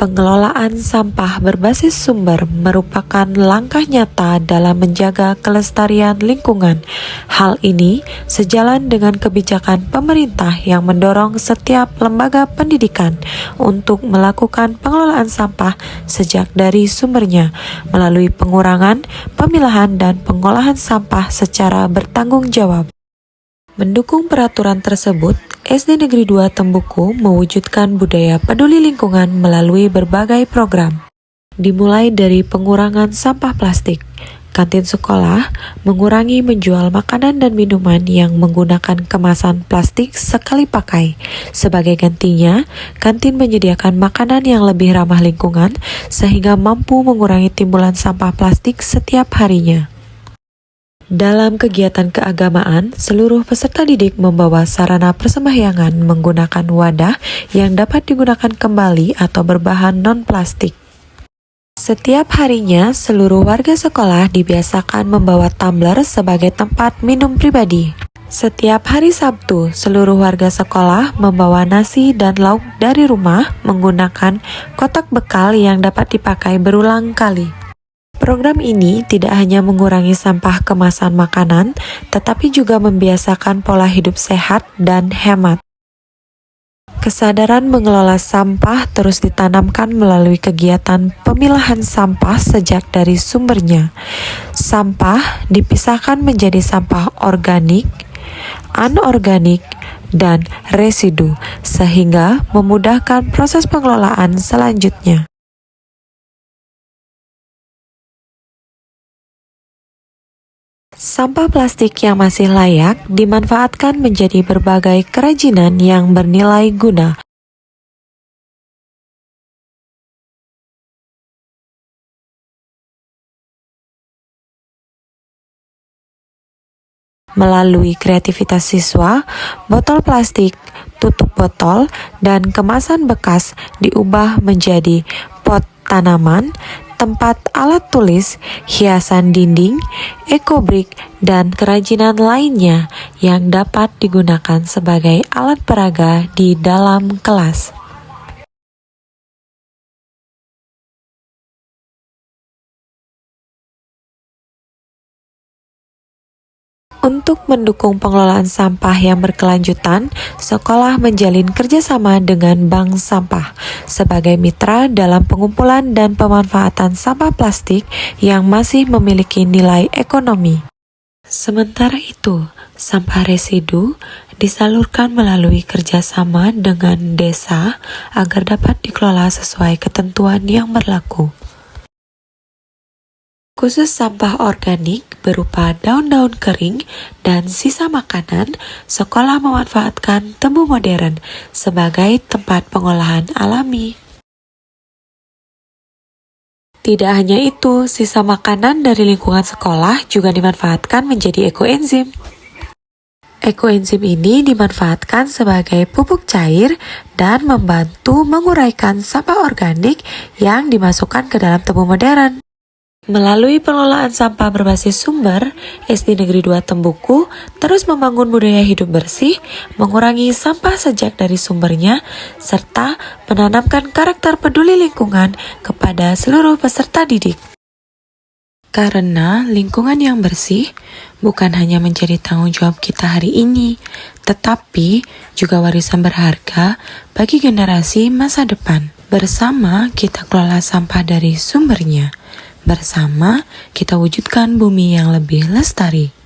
Pengelolaan sampah berbasis sumber merupakan langkah nyata dalam menjaga kelestarian lingkungan. Hal ini sejalan dengan kebijakan pemerintah yang mendorong setiap lembaga pendidikan untuk melakukan pengelolaan sampah sejak dari sumbernya melalui pengurangan, pemilahan, dan pengolahan sampah secara bertanggung jawab. Mendukung peraturan tersebut, SD Negeri 2 Tembuku mewujudkan budaya peduli lingkungan melalui berbagai program. Dimulai dari pengurangan sampah plastik, kantin sekolah mengurangi menjual makanan dan minuman yang menggunakan kemasan plastik sekali pakai. Sebagai gantinya, kantin menyediakan makanan yang lebih ramah lingkungan sehingga mampu mengurangi timbulan sampah plastik setiap harinya. Dalam kegiatan keagamaan, seluruh peserta didik membawa sarana persembahyangan menggunakan wadah yang dapat digunakan kembali atau berbahan non-plastik. Setiap harinya, seluruh warga sekolah dibiasakan membawa tumbler sebagai tempat minum pribadi. Setiap hari Sabtu, seluruh warga sekolah membawa nasi dan lauk dari rumah menggunakan kotak bekal yang dapat dipakai berulang kali. Program ini tidak hanya mengurangi sampah kemasan makanan, tetapi juga membiasakan pola hidup sehat dan hemat. Kesadaran mengelola sampah terus ditanamkan melalui kegiatan pemilahan sampah sejak dari sumbernya. Sampah dipisahkan menjadi sampah organik, anorganik, dan residu, sehingga memudahkan proses pengelolaan selanjutnya. Sampah plastik yang masih layak dimanfaatkan menjadi berbagai kerajinan yang bernilai guna. Melalui kreativitas siswa, botol plastik, tutup botol, dan kemasan bekas diubah menjadi pot tanaman, tempat alat tulis, hiasan dinding, ekobrik, dan kerajinan lainnya yang dapat digunakan sebagai alat peraga di dalam kelas. Untuk mendukung pengelolaan sampah yang berkelanjutan, sekolah menjalin kerjasama dengan bank sampah sebagai mitra dalam pengumpulan dan pemanfaatan sampah plastik yang masih memiliki nilai ekonomi. Sementara itu, sampah residu disalurkan melalui kerjasama dengan desa agar dapat dikelola sesuai ketentuan yang berlaku. Khusus sampah organik berupa daun-daun kering dan sisa makanan, sekolah memanfaatkan tebu modern sebagai tempat pengolahan alami. Tidak hanya itu, sisa makanan dari lingkungan sekolah juga dimanfaatkan menjadi ekoenzim. Ekoenzim ini dimanfaatkan sebagai pupuk cair dan membantu menguraikan sampah organik yang dimasukkan ke dalam tebu modern. Melalui pengelolaan sampah berbasis sumber, SD Negeri 2 Tembuku terus membangun budaya hidup bersih, mengurangi sampah sejak dari sumbernya, serta menanamkan karakter peduli lingkungan kepada seluruh peserta didik. Karena lingkungan yang bersih bukan hanya menjadi tanggung jawab kita hari ini, tetapi juga warisan berharga bagi generasi masa depan. Bersama kita kelola sampah dari sumbernya. Bersama kita wujudkan bumi yang lebih lestari.